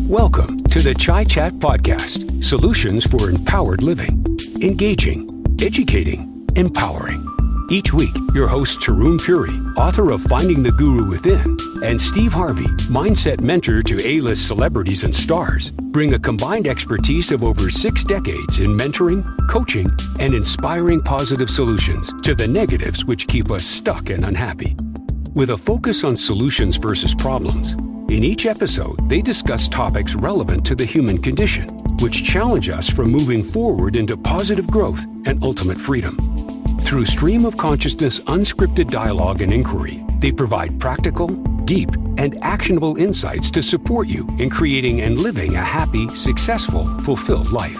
Welcome to the Chai Chat Podcast, solutions for empowered living. Engaging, educating, empowering. Each week, your hosts Taron Puri, author of Finding the Guru Within, and Steve Harvey, mindset mentor to A-list celebrities and stars, bring a combined expertise of over 6 decades in mentoring, coaching, and inspiring positive solutions to the negatives which keep us stuck and unhappy. With a focus on solutions versus problems, in each episode, they discuss topics relevant to the human condition, which challenge us from moving forward into positive growth and ultimate freedom. Through stream of consciousness, unscripted dialogue and inquiry, they provide practical, deep, and actionable insights to support you in creating and living a happy, successful, fulfilled life.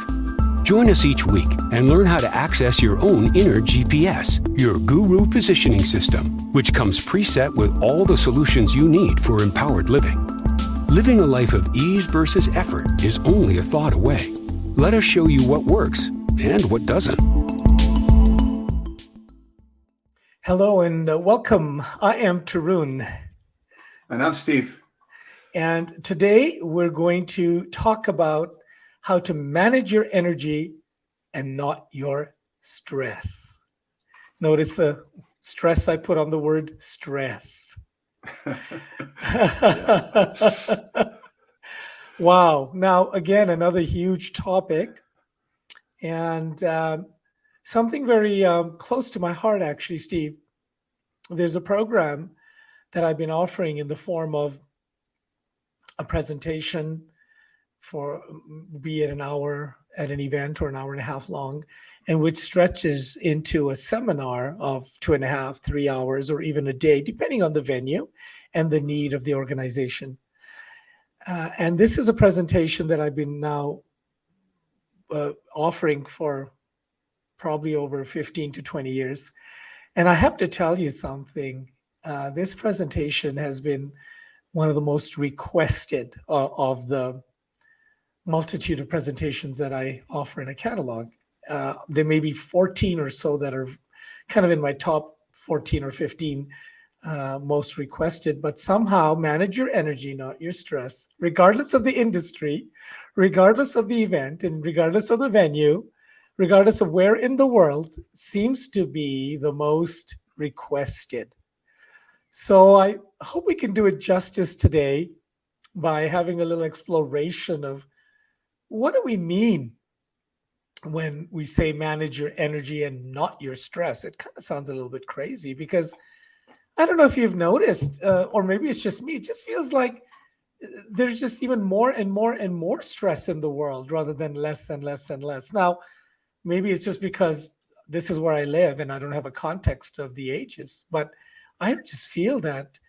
Join us each week and learn how to access your own inner GPS, your guru positioning system, which comes preset with all the solutions you need for empowered living. Living a life of ease versus effort is only a thought away. Let us show you what works and what doesn't. Hello and welcome. I am Taron. And I'm Steve. And today we're going to talk about how to manage your energy and not your stress. Notice the stress I put on the word stress. Wow. Now, again, another huge topic and something very close to my heart, actually, Steve. There's a program that I've been offering in the form of a presentation for be it an hour at an event or an hour and a half long, and which stretches into a seminar of 2.5, 3 hours, or even a day, depending on the venue and the need of the organization. And this is a presentation that I've been now offering for probably over 15 to 20 years. And I have to tell you something. This presentation has been one of the most requested of the multitude of presentations that I offer in a catalog. There may be 14 or so that are kind of in my top 14 or 15 most requested, but somehow manage your energy, not your stress, regardless of the industry, regardless of the event, and regardless of the venue, regardless of where in the world, seems to be the most requested. So I hope we can do it justice today by having a little exploration of what do we mean when we say manage your energy and not your stress? It kind of sounds a little bit crazy because I don't know if you've noticed, or maybe it's just me, it just feels like there's just even more and more and more stress in the world rather than less and less and less. Now, maybe it's just because this is where I live and I don't have a context of the ages, but I just feel that,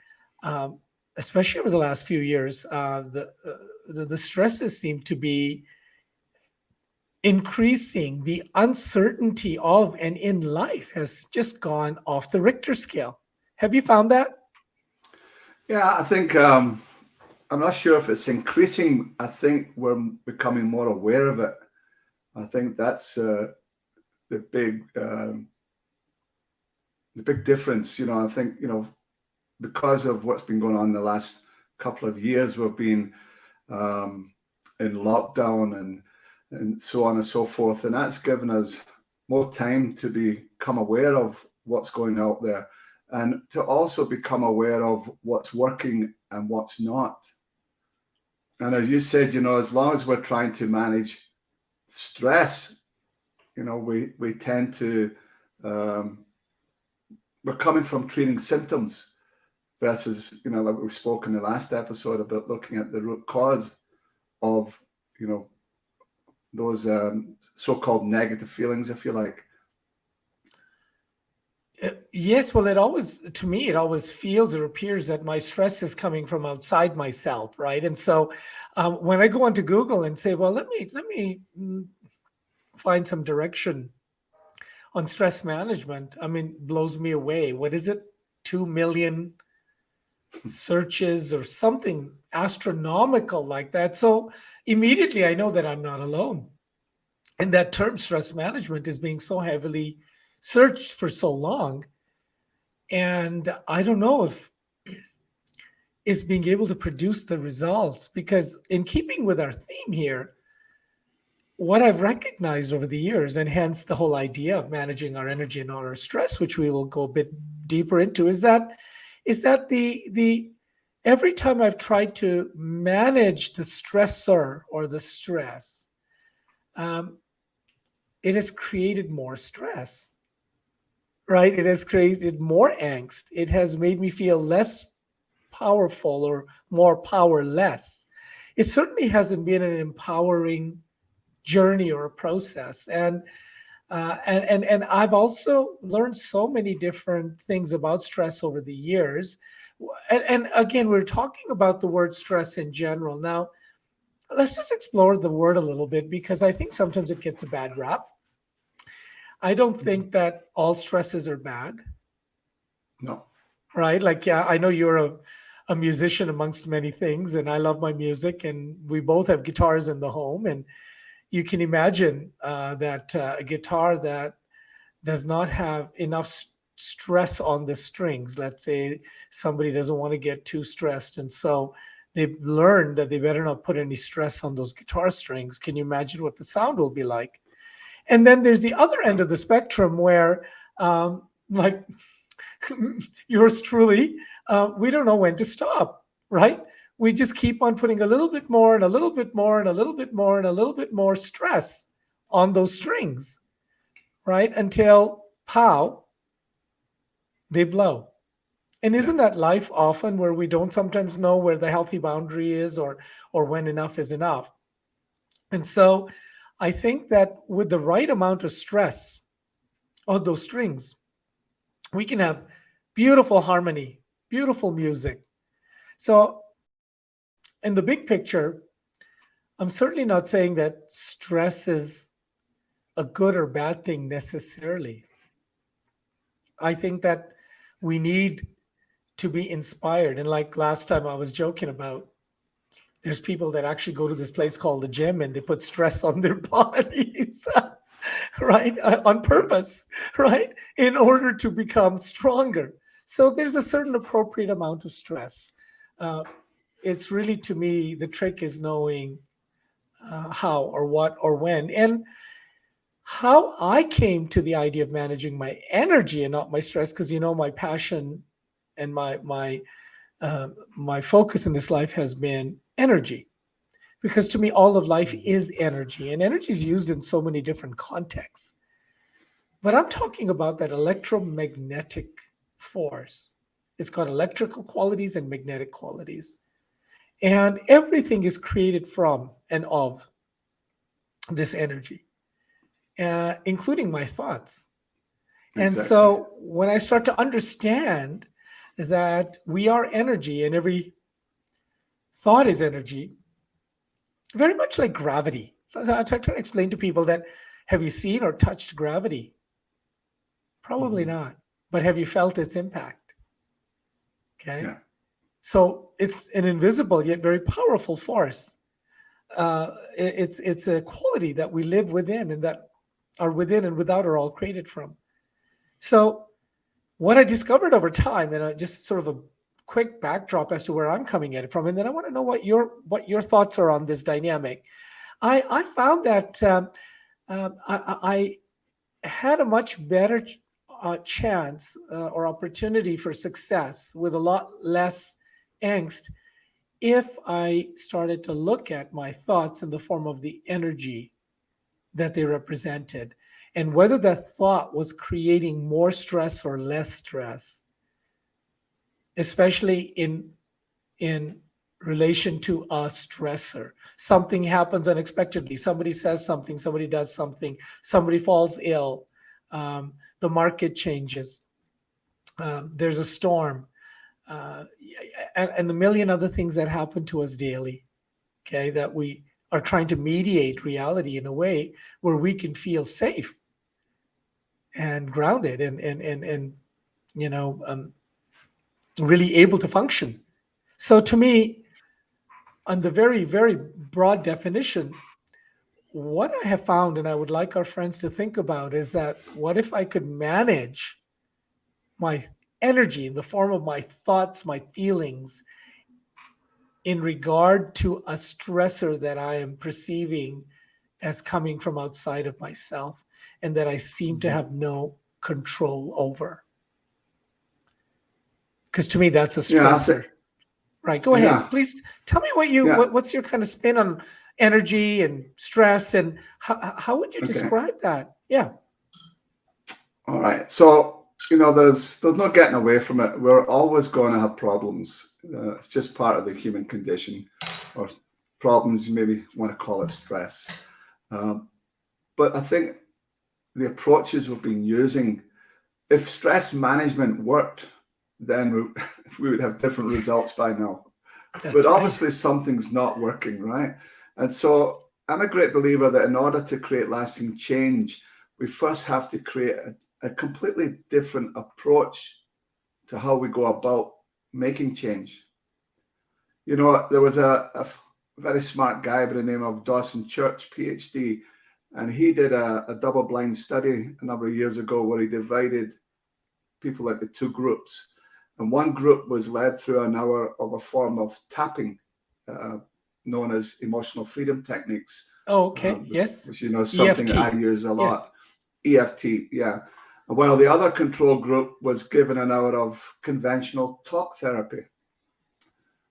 especially over the last few years, the stresses seem to be increasing. The uncertainty of and in life has just gone off the Richter scale. Have you found that? Yeah, I think, I'm not sure if it's increasing. I think we're becoming more aware of it. I think that's the big difference. I think, because of what's been going on in the last couple of years, we've been in lockdown and so on and so forth. And that's given us more time to become aware of what's going out there and to also become aware of what's working and what's not. And as you said, as long as we're trying to manage stress, we tend to, we're coming from treating symptoms versus, like we spoke in the last episode about looking at the root cause of, those so-called negative feelings, if you like. Yes, well, to me, it always feels or appears that my stress is coming from outside myself, right? And so when I go onto Google and say, well, let me find some direction on stress management, blows me away. What is it? 2 million searches or something astronomical like that. So immediately I know that I'm not alone. And that term stress management is being so heavily searched for so long. And I don't know if it's being able to produce the results, because in keeping with our theme here, what I've recognized over the years, and hence the whole idea of managing our energy and our stress, which we will go a bit deeper into, is that the every time I've tried to manage the stressor or the stress, it has created more stress, right? It has created more angst. It has made me feel less powerful or more powerless. It certainly hasn't been an empowering journey or a process. And I've also learned so many different things about stress over the years. And again, we're talking about the word stress in general. Now, let's just explore the word a little bit, because I think sometimes it gets a bad rap. I don't think that all stresses are bad. No. Right? Like, yeah, I know you're a musician amongst many things, and I love my music, and we both have guitars in the home. And you can imagine that a guitar that does not have enough stress on the strings, let's say somebody doesn't want to get too stressed, and so they've learned that they better not put any stress on those guitar strings. Can you imagine what the sound will be like? And then there's the other end of the spectrum where, like yours truly, we don't know when to stop, right? We just keep on putting a little bit more and a little bit more and a little bit more and a little bit more stress on those strings, right? Until, pow, they blow. And isn't that life often, where we don't sometimes know where the healthy boundary is, or when enough is enough? And so I think that with the right amount of stress on those strings, we can have beautiful harmony, beautiful music. So in the big picture, I'm certainly not saying that stress is a good or bad thing necessarily. I think that we need to be inspired. And like last time I was joking about, there's people that actually go to this place called the gym and they put stress on their bodies, right? On purpose, right? In order to become stronger. So there's a certain appropriate amount of stress. It's really, to me, the trick is knowing how or what or when. And how I came to the idea of managing my energy and not my stress, because my passion and my focus in this life has been energy, because to me all of life is energy, and energy is used in so many different contexts. But I'm talking about that electromagnetic force. It's got electrical qualities and magnetic qualities, and everything is created from and of this energy, including my thoughts. And Exactly. so when I start to understand that we are energy and every thought is energy, very much like gravity. So I try to explain to people that, have you seen or touched gravity? Probably not. But have you felt its impact? Okay. Yeah. So it's an invisible yet very powerful force. It's a quality that we live within, and that are within and without are all created from. So what I discovered over time, and just sort of a quick backdrop as to where I'm coming at it from, and then I want to know what your thoughts are on this dynamic. I found that I had a much better chance or opportunity for success with a lot less angst if I started to look at my thoughts in the form of the energy that they represented, and whether that thought was creating more stress or less stress, especially in relation to a stressor. Something happens unexpectedly. Somebody says something, somebody does something, somebody falls ill, the market changes, there's a storm, and a million other things that happen to us daily, okay, that we are trying to mediate reality in a way where we can feel safe and grounded and really able to function. So to me, on the very, very broad definition, what I have found, and I would like our friends to think about, is that what if I could manage my energy in the form of my thoughts, my feelings, in regard to a stressor that I am perceiving as coming from outside of myself and that I seem to have no control over? Because to me, that's a stressor. Right. Go ahead. Please tell me what's your kind of spin on energy and stress, and how would you describe that? Yeah. All right. So, there's no getting away from it. We're always going to have problems. It's just part of the human condition, or problems, you maybe want to call it stress. But I think the approaches we've been using, if stress management worked, then we would have different results by now. But obviously something's not working, right? And so I'm a great believer that in order to create lasting change, we first have to create a completely different approach to how we go about making change. There was a very smart guy by the name of Dawson Church, PhD, and he did a double-blind study a number of years ago where he divided people into two groups. And one group was led through an hour of a form of tapping, known as emotional freedom techniques. Oh, okay. Yes. Which something EFT. I use a lot. Yes. EFT, yeah. While the other control group was given an hour of conventional talk therapy.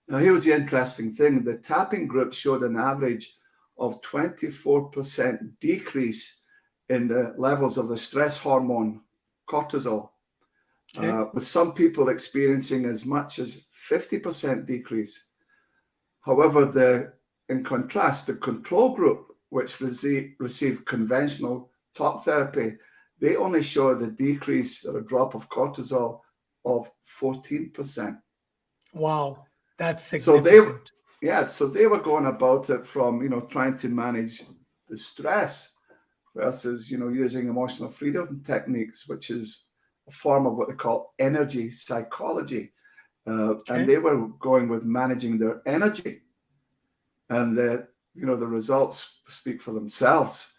Now, here was the interesting thing. The tapping group showed an average of 24% decrease in the levels of the stress hormone, cortisol. With some people experiencing as much as 50% decrease. However, in contrast, the control group, which received conventional talk therapy, they only showed a decrease or a drop of cortisol of 14%. Wow, that's significant. So they were going about it from, trying to manage the stress versus, using emotional freedom techniques, which is a form of what they call energy psychology. And they were going with managing their energy. And the results speak for themselves.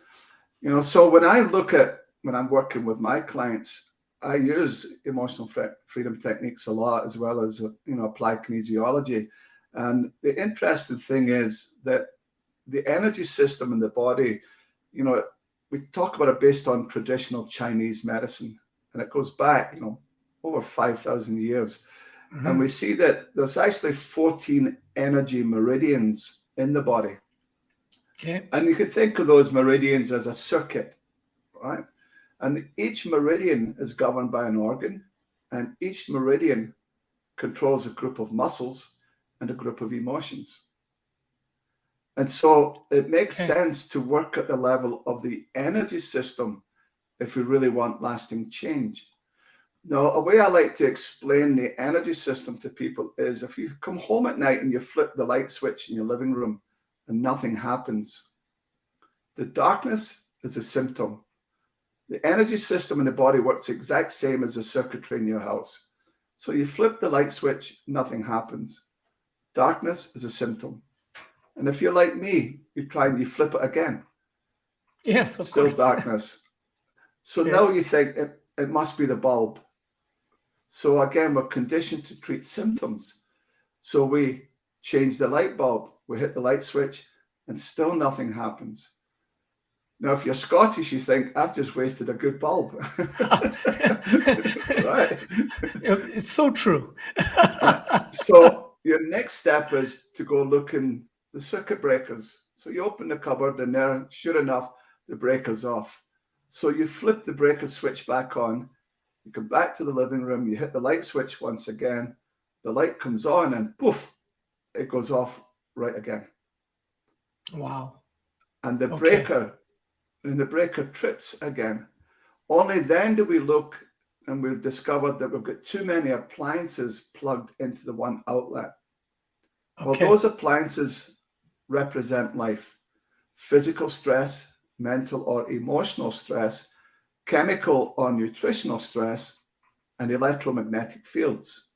So when I'm working with my clients, I use emotional freedom techniques a lot, as well as, applied kinesiology. And the interesting thing is that the energy system in the body, we talk about it based on traditional Chinese medicine. And it goes back, over 5,000 years. Mm-hmm. And we see that there's actually 14 energy meridians in the body. Okay. And you could think of those meridians as a circuit, right? And each meridian is governed by an organ, and each meridian controls a group of muscles and a group of emotions. And so it makes sense to work at the level of the energy system if we really want lasting change. Now, a way I like to explain the energy system to people is if you come home at night and you flip the light switch in your living room and nothing happens, the darkness is a symptom. The energy system in the body works the exact same as the circuitry in your house. So you flip the light switch, nothing happens. Darkness is a symptom. And if you're like me, you flip it again. Yes, of course. Still darkness. So now you think it must be the bulb. So again, we're conditioned to treat symptoms. So we change the light bulb, we hit the light switch, and still nothing happens. Now, if you're Scottish, you think, I've just wasted a good bulb. Right? It's so true. So your next step is to go look in the circuit breakers. So you open the cupboard and there, sure enough, the breaker's off. So you flip the breaker switch back on, you come back to the living room, you hit the light switch once again, the light comes on and poof, it goes off right again. Wow. And the breaker trips again. Only then do we look and we've discovered that we've got too many appliances plugged into the one outlet. Well, those appliances represent life, physical stress, mental or emotional stress, chemical or nutritional stress, and electromagnetic fields.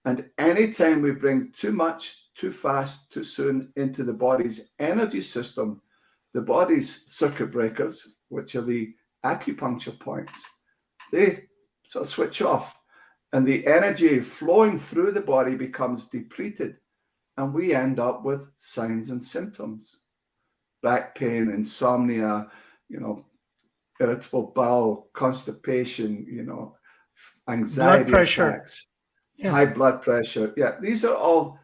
And anytime we bring too much, too fast, too soon into the body's energy system, the body's circuit breakers, which are the acupuncture points, they sort of switch off, and the energy flowing through the body becomes depleted, and we end up with signs and symptoms: back pain, insomnia, irritable bowel, constipation, anxiety Blood pressure. attacks, Yes. high blood pressure. Yeah, these are all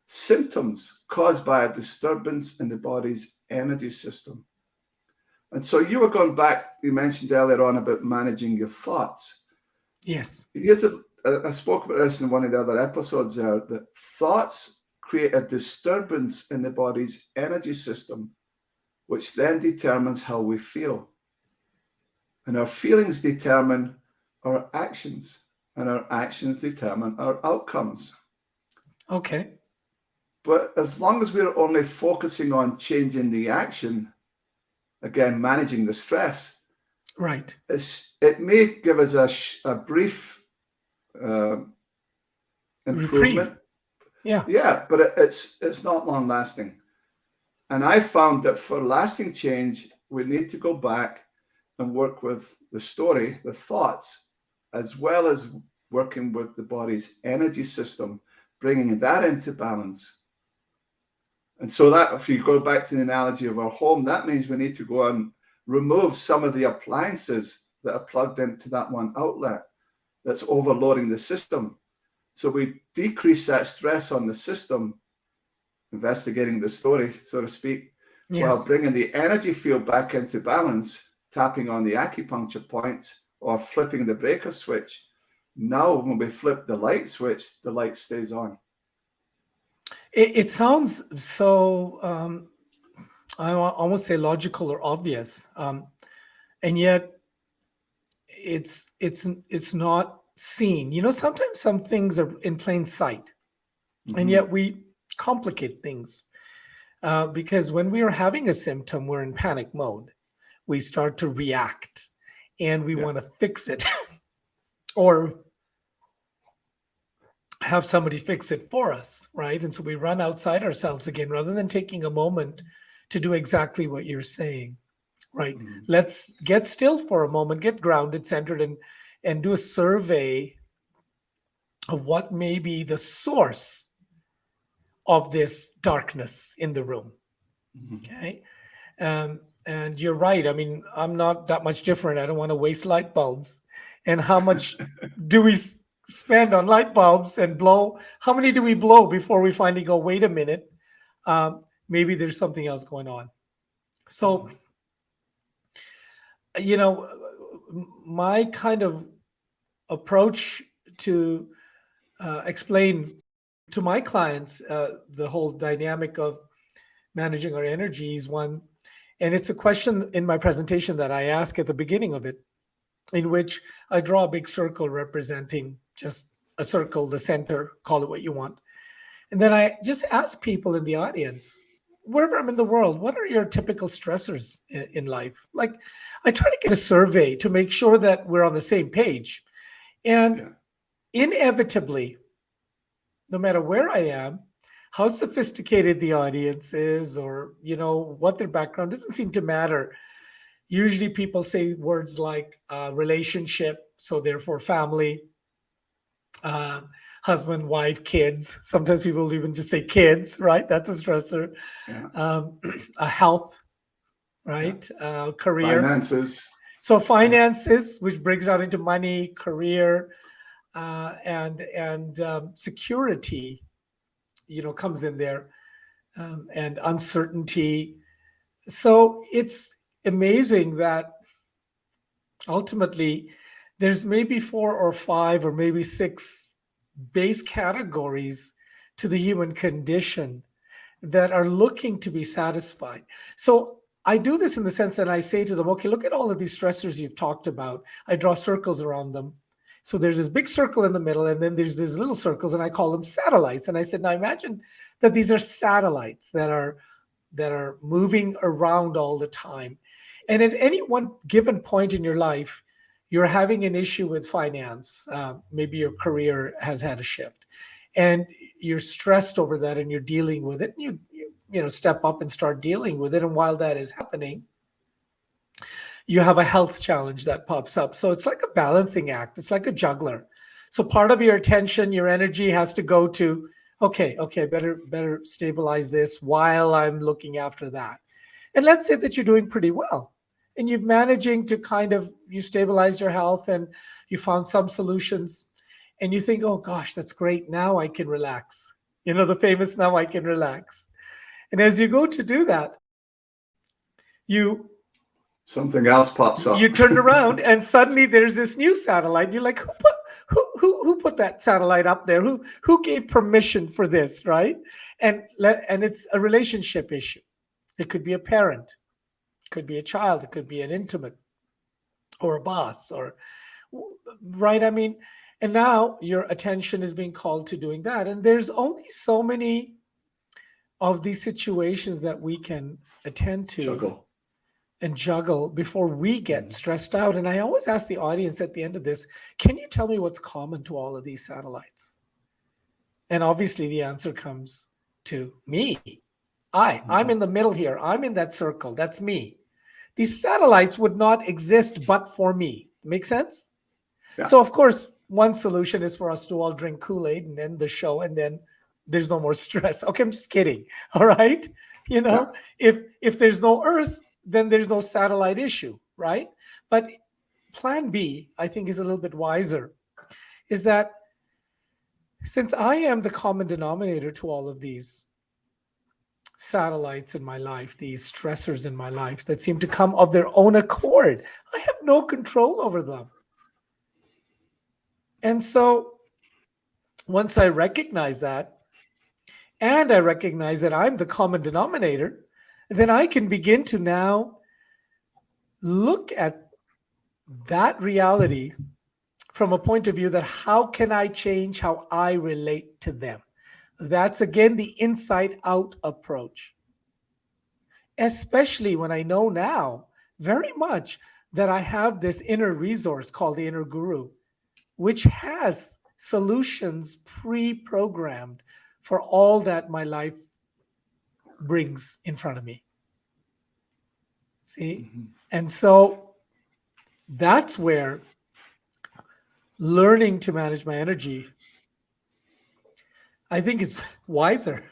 symptoms caused by a disturbance in the body's energy system. And so you were going back, you mentioned earlier on about managing your thoughts. Yes. I spoke about this in one of the other episodes there, that thoughts create a disturbance in the body's energy system, which then determines how we feel. And our feelings determine our actions, and our actions determine our outcomes. Okay. But as long as we're only focusing on changing the action, again, managing the stress, right, it may give us a brief improvement. Yeah, but it's not long lasting. And I found that for lasting change, we need to go back and work with the story, the thoughts, as well as working with the body's energy system, bringing that into balance. And so that, if you go back to the analogy of our home, that means we need to go and remove some of the appliances that are plugged into that one outlet that's overloading the system. So we decrease that stress on the system, investigating the story, so to speak, while bringing the energy field back into balance, tapping on the acupuncture points or flipping the breaker switch. Now, when we flip the light switch, the light stays on. It sounds so, I almost say logical or obvious, and yet it's not seen. Sometimes some things are in plain sight, and yet we complicate things because when we are having a symptom, we're in panic mode. We start to react, and we want to fix it, or have somebody fix it for us, right? And so we run outside ourselves again, rather than taking a moment to do exactly what you're saying, right? Let's get still for a moment, get grounded, centered, and do a survey of what may be the source of this darkness in the room. Okay. And you're right. I mean, I'm not that much different. I don't want to waste light bulbs. And how much do we spend on light bulbs and blow? How many do we blow before we finally go, wait a minute, maybe there's something else going on? So, my kind of approach to explain to my clients the whole dynamic of managing our energy is one, and it's a question in my presentation that I ask at the beginning of it, in which I draw a big circle representing just a circle, the center, call it what you want. And then I just ask people in the audience, wherever I'm in the world, what are your typical stressors in life? Like, I try to get a survey to make sure that we're on the same page. And inevitably, no matter where I am, how sophisticated the audience is, or, what their background, doesn't seem to matter. Usually people say words like relationship, so therefore family, husband, wife, kids. Sometimes people will even just say kids, right? That's a stressor. A health, right? Career. Finances. So finances, which brings out into money, career, and security, comes in there, and uncertainty. So it's amazing that ultimately there's maybe 4 or 5 or maybe 6 base categories to the human condition that are looking to be satisfied. So I do this in the sense that I say to them, okay, look at all of these stressors you've talked about. I draw circles around them. So there's this big circle in the middle, and then there's these little circles, and I call them satellites. And I said, now imagine that these are satellites that are moving around all the time. And at any one given point in your life, you're having an issue with finance. Maybe your career has had a shift, and you're stressed over that, and you're dealing with it. And step up and start dealing with it. And while that is happening, you have a health challenge that pops up. So it's like a balancing act. It's like a juggler. So part of your attention, your energy has to go to, okay, better stabilize this while I'm looking after that. And let's say that you're doing pretty well and you're managing to you stabilized your health and you found some solutions and you think, oh gosh, that's great. Now I can relax. The famous now I can relax. And as you go to do that, something else pops up. You turn around and suddenly there's this new satellite. You're like, who put that satellite up there? Who gave permission for this, right? And it's a relationship issue. It could be a parent, it could be a child, it could be an intimate or a boss, right? I mean, and now your attention is being called to doing that. And there's only so many of these situations that we can attend to juggle before we get stressed out. And I always ask the audience at the end of this, can you tell me what's common to all of these satellites? And obviously the answer comes to me. I'm in the middle here. I'm in that circle. That's me. These satellites would not exist but for me. Make sense? Yeah. So of course, one solution is for us to all drink Kool-Aid and end the show, and then there's no more stress. Okay, I'm just kidding. All right. If there's no Earth, then there's no satellite issue, right? But plan B, I think, is a little bit wiser, is that since I am the common denominator to all of these satellites in my life, these stressors in my life that seem to come of their own accord, I have no control over them. And so once I recognize that, and I recognize that I'm the common denominator, then I can begin to now look at that reality from a point of view that how can I change how I relate to them? That's again the inside out approach. Especially when I know now very much that I have this inner resource called the inner guru, which has solutions pre-programmed for all that my life brings in front of me. See? And so that's where learning to manage my energy, I think, is wiser.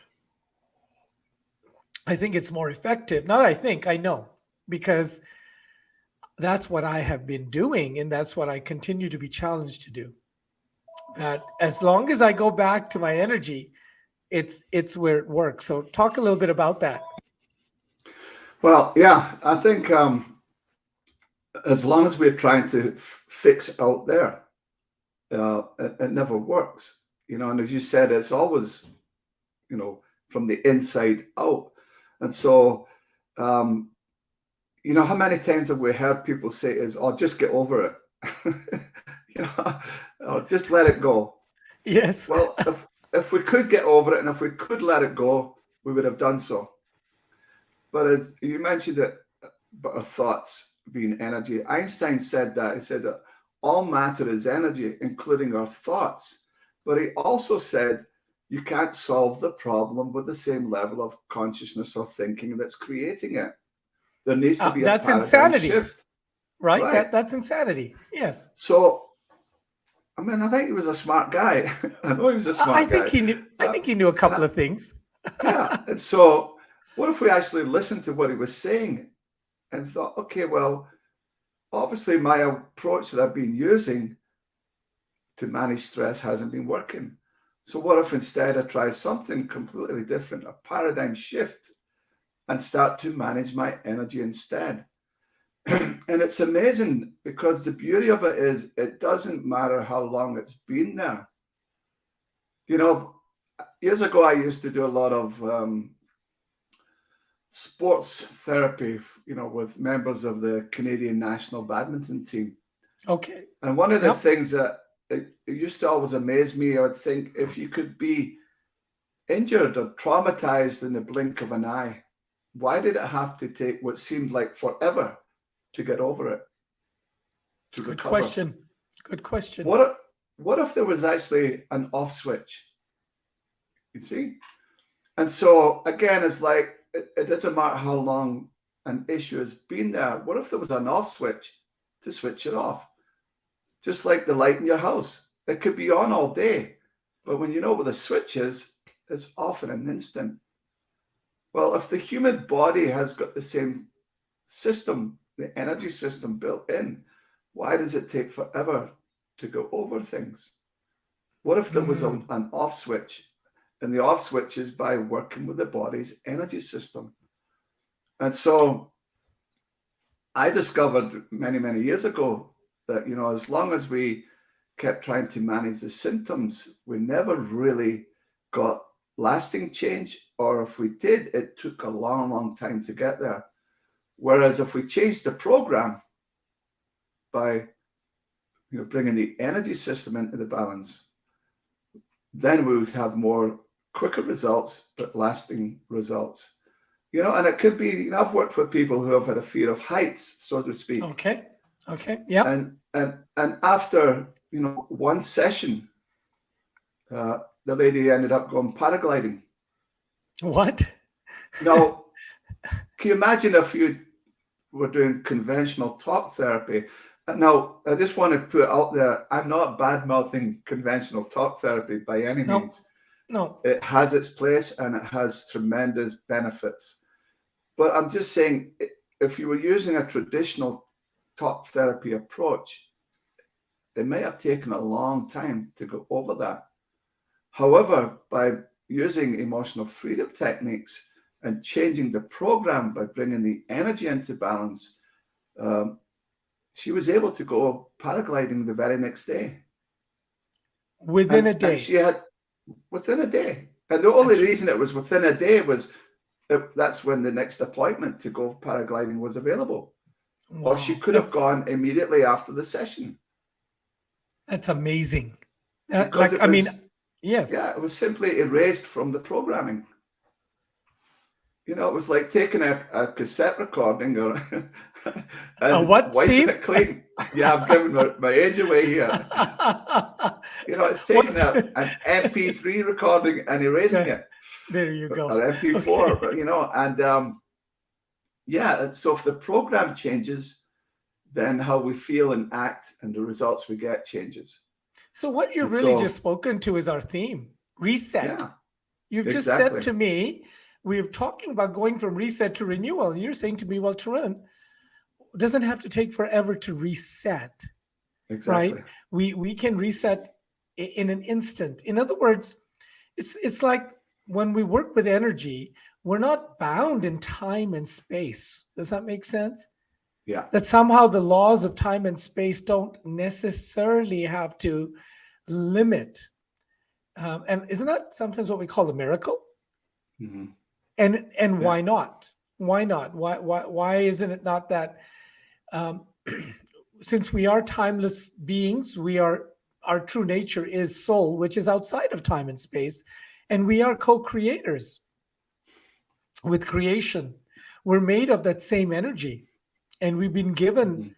I think it's more effective. Not I know, because that's what I have been doing, and that's what I continue to be challenged to do. That as long as I go back to my energy, it's where it works. So talk a little bit about that. Well, yeah, I think as long as we're trying to fix out there, it never works. And as you said, it's always, from the inside out. And so, how many times have we heard people say is, "Oh, just get over it," or just let it go. Yes. Well, if we could get over it and if we could let it go, we would have done so. But as you mentioned it, but our thoughts being energy, Einstein said that. He said that all matter is energy, including our thoughts. But he also said you can't solve the problem with the same level of consciousness or thinking that's creating it. There needs to be a paradigm insanity shift. Right? That's insanity. Yes. So, I think he was a smart guy. I know he was a smart guy. I think he knew a couple of things. Yeah. And so what if we actually listened to what he was saying and thought, okay, well, obviously my approach that I've been using to manage stress hasn't been working. So what if instead I try something completely different, a paradigm shift, and start to manage my energy instead? And it's amazing because the beauty of it is it doesn't matter how long it's been there. Years ago, I used to do a lot of sports therapy, with members of the Canadian national badminton team. Okay. And one of the things that it used to always amaze me, I would think, if you could be injured or traumatized in the blink of an eye, why did it have to take what seemed like forever to get over it? Good question. Good question. What if there was actually an off switch? You see? And so again, it's like, it doesn't matter how long an issue has been there. What if there was an off switch to switch it off? Just like the light in your house. It could be on all day, but when you know where the switch is, it's off in an instant. Well, if the human body has got the same system, the energy system built in, why does it take forever to go over things? What if there was an off switch? And the off switch is by working with the body's energy system. And so I discovered many, many years ago that, as long as we kept trying to manage the symptoms, we never really got lasting change. Or if we did, it took a long, long time to get there. Whereas if we changed the program by, bringing the energy system into the balance, then we would have more quicker results, but lasting results. And it could be, I've worked with people who have had a fear of heights, so to speak. Okay. Yeah. And after, one session, the lady ended up going paragliding. What? Now, can you imagine if you were doing conventional talk therapy? Now, I just want to put out there, I'm not bad-mouthing conventional talk therapy by any means. No. It has its place and it has tremendous benefits. But I'm just saying, if you were using a traditional talk therapy approach, it may have taken a long time to go over that. However, by using emotional freedom techniques and changing the program by bringing the energy into balance, she was able to go paragliding the very next day. Within a day. And she had within a day. And the only reason it was within a day was that's when the next appointment to go paragliding was available. Wow, or she could have gone immediately after the session. That's amazing. Because yes. Yeah, it was simply erased from the programming. It was like taking a cassette recording or and what, wiping Steve? it clean. Yeah, I'm giving my age away here. It's taking an MP3 recording and erasing it. There you go. Or MP4, okay. And so if the program changes, then how we feel and act and the results we get changes. So what you've really just spoken to is our theme, reset. Yeah, You've just said to me, we're talking about going from reset to renewal. And you're saying to me, well, Taron, it doesn't have to take forever to reset. Exactly. Right? We can reset in an instant. In other words, it's like when we work with energy, we're not bound in time and space. Does that make sense? Yeah. That somehow the laws of time and space don't necessarily have to limit. And isn't that sometimes what we call a miracle? Mm-hmm. And why not? Why not? Why isn't it not that since we are timeless beings, our true nature is soul, which is outside of time and space, and we are co-creators with creation. We're made of that same energy, and we've been given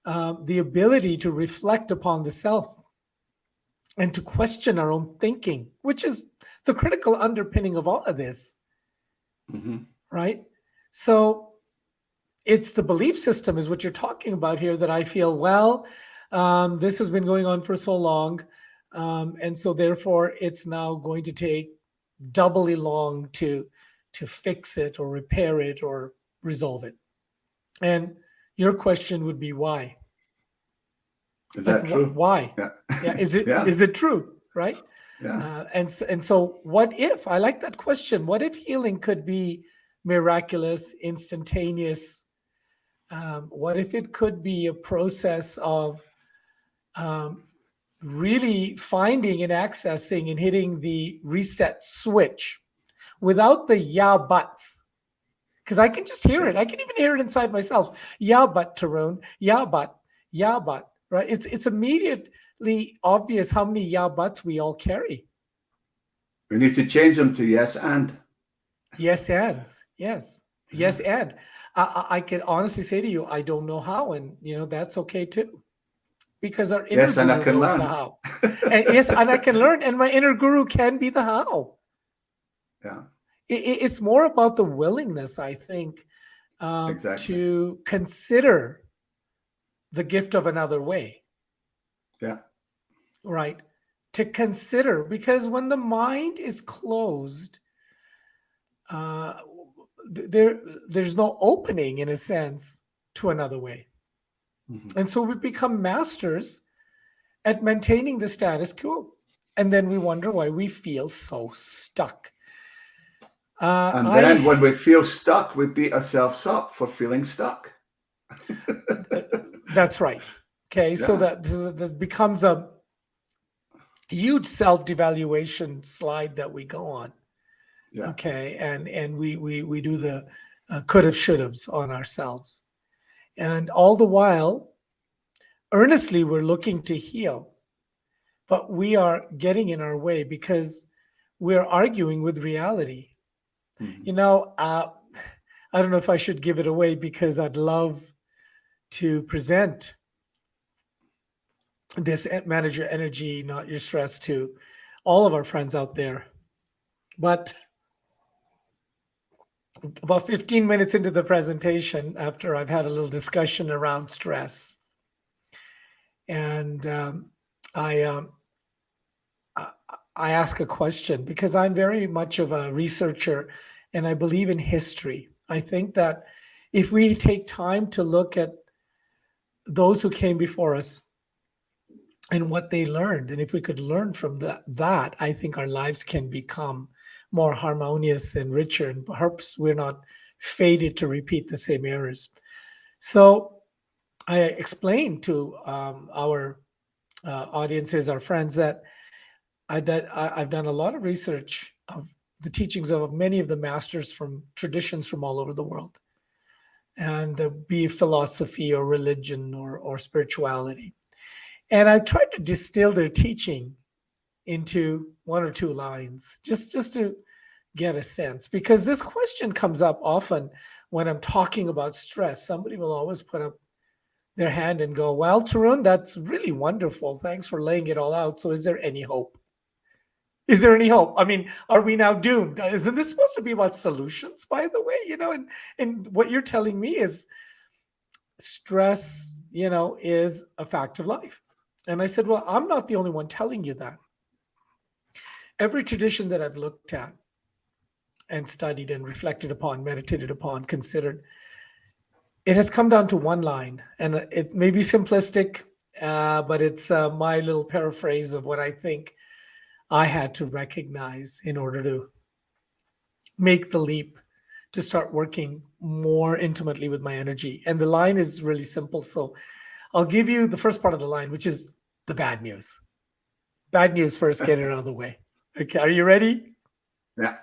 the ability to reflect upon the self and to question our own thinking, which is the critical underpinning of all of this. Mm-hmm. Right? So it's the belief system is what you're talking about here that I feel, this has been going on for so long. And so therefore it's now going to take doubly long to fix it or repair it or resolve it. And your question would be why? Is that true? Why? Yeah. Is it true? Right? Yeah. And so what if, I like that question, what if healing could be miraculous, instantaneous? What if it could be a process of really finding and accessing and hitting the reset switch without the yeah buts? Because I can just hear it. I can even hear it inside myself. Yeah, but Taron, yeah, but, right? It's immediately obvious how many yeah buts we all carry. We need to change them to yes and. Yes ands. Yes. Yes and. I can honestly say to you, I don't know how, and that's okay too, because our inner yes, and I can knows learn. the how. And yes, and I can learn, and my inner guru can be the how. Yeah. It's more about the willingness, I think, Exactly. to consider the gift of another way, Yeah. right? To consider, because when the mind is closed, uh, there's no opening, in a sense, to another way. Mhm. And so we become masters at maintaining the status quo. And then we wonder why we feel so stuck. And then I when we feel stuck, we beat ourselves up for feeling stuck. That's right. Okay, so Yeah. that becomes a huge self-devaluation slide that we go on. Yeah. Okay, and we do the could have, should haves on ourselves, and all the while, earnestly we're looking to heal, but we are getting in our way because we're arguing with reality. Mhm. You know, I don't know if I should give it away because I'd love to present this manage your energy, not your stress, to all of our friends out there. But about 15 minutes into the presentation, after I've had a little discussion around stress, and I, um, I I ask a question because I'm very much of a researcher and I believe in history. I think that if we take time to look at those who came before us and what they learned, and if we could learn from that, I think our lives can become more harmonious and richer, and perhaps we're not fated to repeat the same errors. So I explained to our audiences, our friends, that I've done a lot of research of the teachings of many of the masters from traditions from all over the world, and be it philosophy or religion or spirituality. And I tried to distill their teaching into one or two lines, just to get a sense, because this question comes up often when I'm talking about stress. Somebody will always put up their hand and go, "Well, Tarun, that's really wonderful. Thanks for laying it all out. So is there any hope? Is there any hope? I mean, are we now doomed? Isn't this supposed to be about solutions, by the way? And what you're telling me is stress, is a fact of life." And I said, "Well, I'm not the only one telling you that. Every tradition that I've looked at and studied and reflected upon, meditated upon, considered, it has come down to one line. And it may be simplistic, but it's my little paraphrase of what I think I had to recognize in order to make the leap to start working more intimately with my energy." And the line is really simple. So I'll give you the first part of the line, which is the bad news. Bad news first, get it out of the way. Okay, are you ready? Yeah.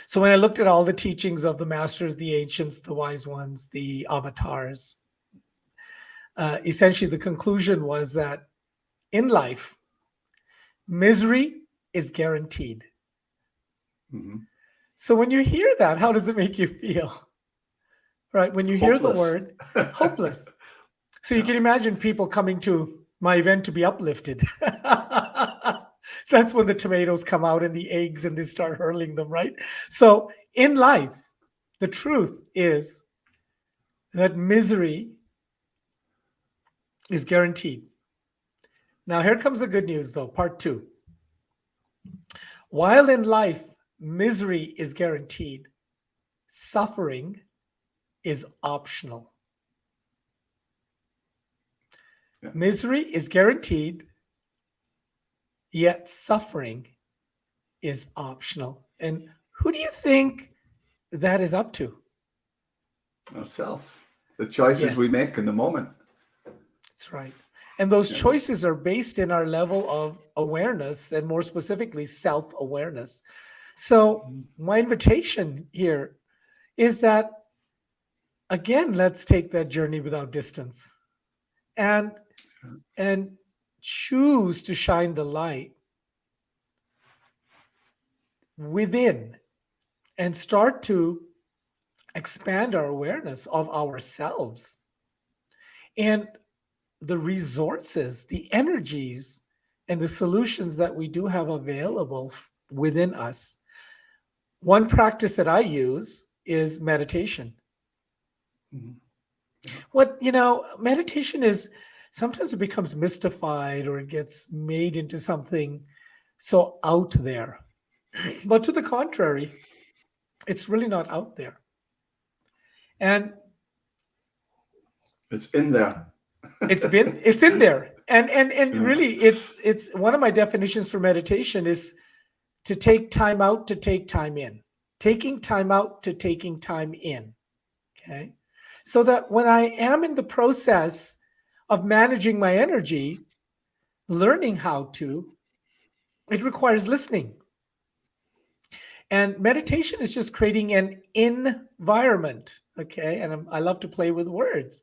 So when I looked at all the teachings of the masters, the ancients, the wise ones, the avatars, essentially the conclusion was that in life, misery is guaranteed. Mhm. So when you hear that, how does it make you feel? Right? When you hear the Hopeless. word hopeless. So you Yeah. can imagine people coming to my event to be uplifted. That's when the tomatoes come out and the eggs and they start hurling them, right? So in life, the truth is that misery is guaranteed. Now, here comes the good news, though, part two. While in life, misery is guaranteed, suffering is optional. Yeah. Misery is guaranteed, yet suffering is optional. And who do you think that is up to? Ourselves. The choices we Yes, make in the moment. that's right. And those You know. choices are based in our level of awareness, and more specifically, self awareness. So, Mhm. my invitation here is that, again, let's take that journey without distance and and choose to shine the light within and start to expand our awareness of ourselves and the resources, the energies, and the solutions that we do have available within us. one practice that I use is meditation. Mhm. Meditation is, sometimes it becomes mystified or it gets made into something so out there. But to the contrary, it's really not out there. And It's in there. it's in there. And Yeah. really it's one of my definitions for meditation is to take time out to take time in. Taking time out to taking time in. Okay. So that when I am in the process of managing my energy, learning how to, it requires listening. And meditation is just creating an environment. Okay. And I love to play with words.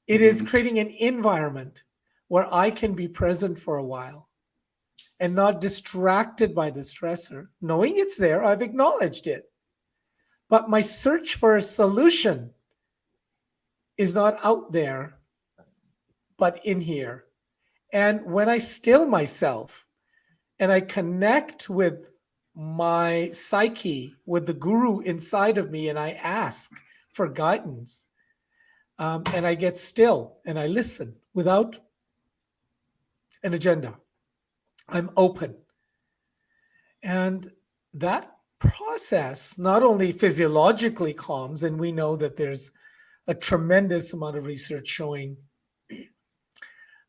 It is creating an environment where I can be present for a while and not distracted by the stressor. Knowing it's there, I've acknowledged it. But my search for a solution is not out there, but in here. And when I still myself and I connect with my psyche, with the guru inside of me, and I ask for guidance, and I get still and I listen without an agenda, I'm open. And that process not only physiologically calms, and we know that there's a tremendous amount of research showing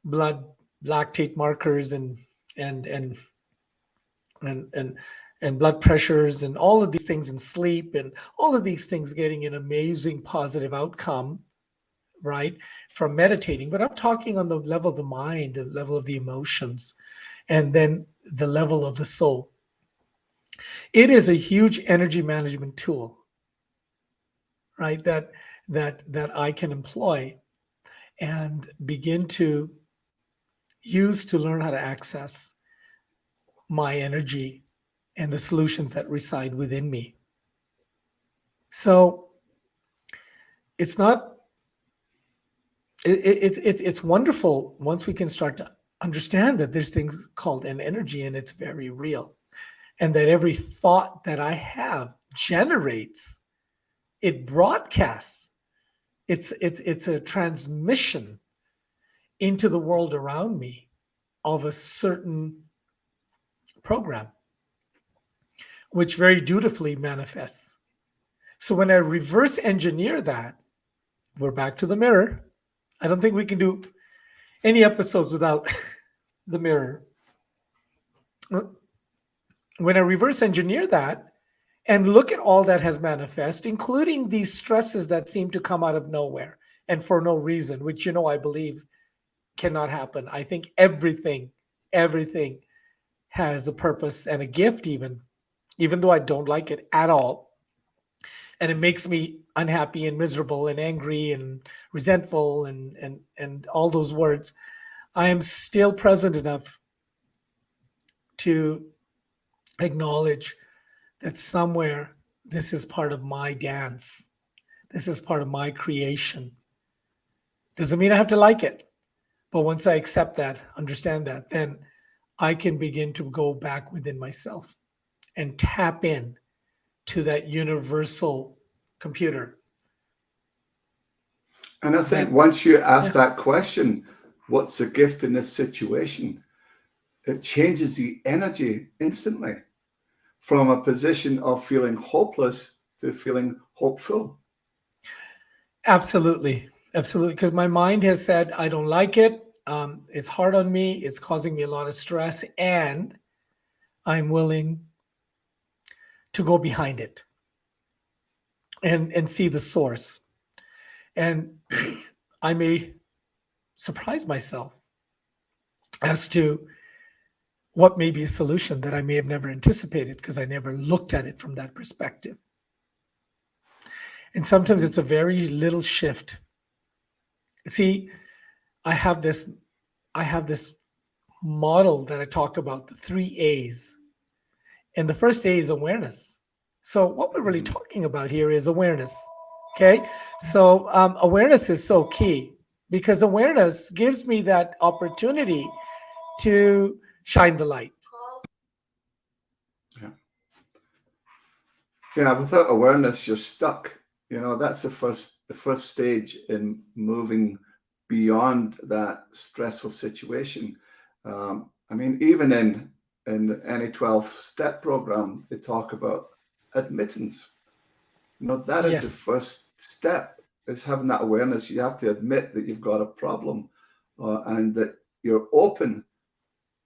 blood lactate markers and blood pressures and all of these things, and sleep and all of these things getting an amazing positive outcome, right, from meditating. But I'm talking on the level of the mind, the level of the emotions, and then the level of the soul. It is a huge energy management tool, right, that I can employ and begin to use to learn how to access my energy and the solutions that reside within me. So it's not, it's wonderful once we can start to understand that there's things called an energy, and it's very real. And that every thought that I have generates, it broadcasts. It's a transmission into the world around me of a certain program, which very dutifully manifests. So when I reverse engineer that, we're back to the mirror. I don't think we can do any episodes without the mirror. When I reverse engineer that and look at all that has manifest, including these stresses that seem to come out of nowhere and for no reason, which, I believe cannot happen. I think everything has a purpose and a gift, even though I don't like it at all. And it makes me unhappy and miserable and angry and resentful and all those words. I am still present enough to acknowledge that somewhere this is part of my dance. This is part of my creation. Doesn't mean I have to like it. But once I accept that, understand that, then I can begin to go back within myself and tap in to that universal computer. And I think once you ask that question, what's the gift in this situation? It changes the energy instantly from a position of feeling hopeless to feeling hopeful. Absolutely. Because my mind has said, I don't like it. It's hard on me. It's causing me a lot of stress. And I'm willing to go behind it and see the source. And I may surprise myself as to what may be a solution that I may have never anticipated, because I never looked at it from that perspective. And sometimes it's a very little shift. See, I have this model that I talk about, the 3 A's. And the first A is awareness. So what we're really talking about here is awareness. Okay. So awareness is so key, because awareness gives me that opportunity to shine the light. Yeah. Yeah, without awareness, you're stuck. That's the first stage in moving beyond that stressful situation. I mean, even in the any 12-step program, they talk about admittance. That is the Yes, first step, is having that awareness. You have to admit that you've got a problem, and that you're open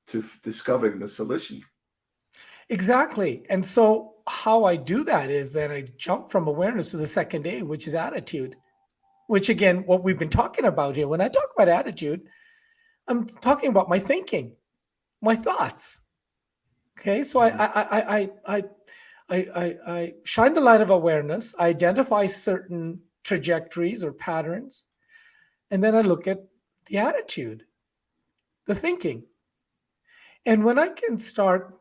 to discovering the solution. exactly. And so how I do that is then I jump from awareness to the second A, which is attitude, which again, what we've been talking about here. When I talk about attitude, I'm talking about my thinking, my thoughts. Okay, so Mhm. I shine the light of awareness, I identify certain trajectories or patterns, and then I look at the attitude, the thinking. And when I can start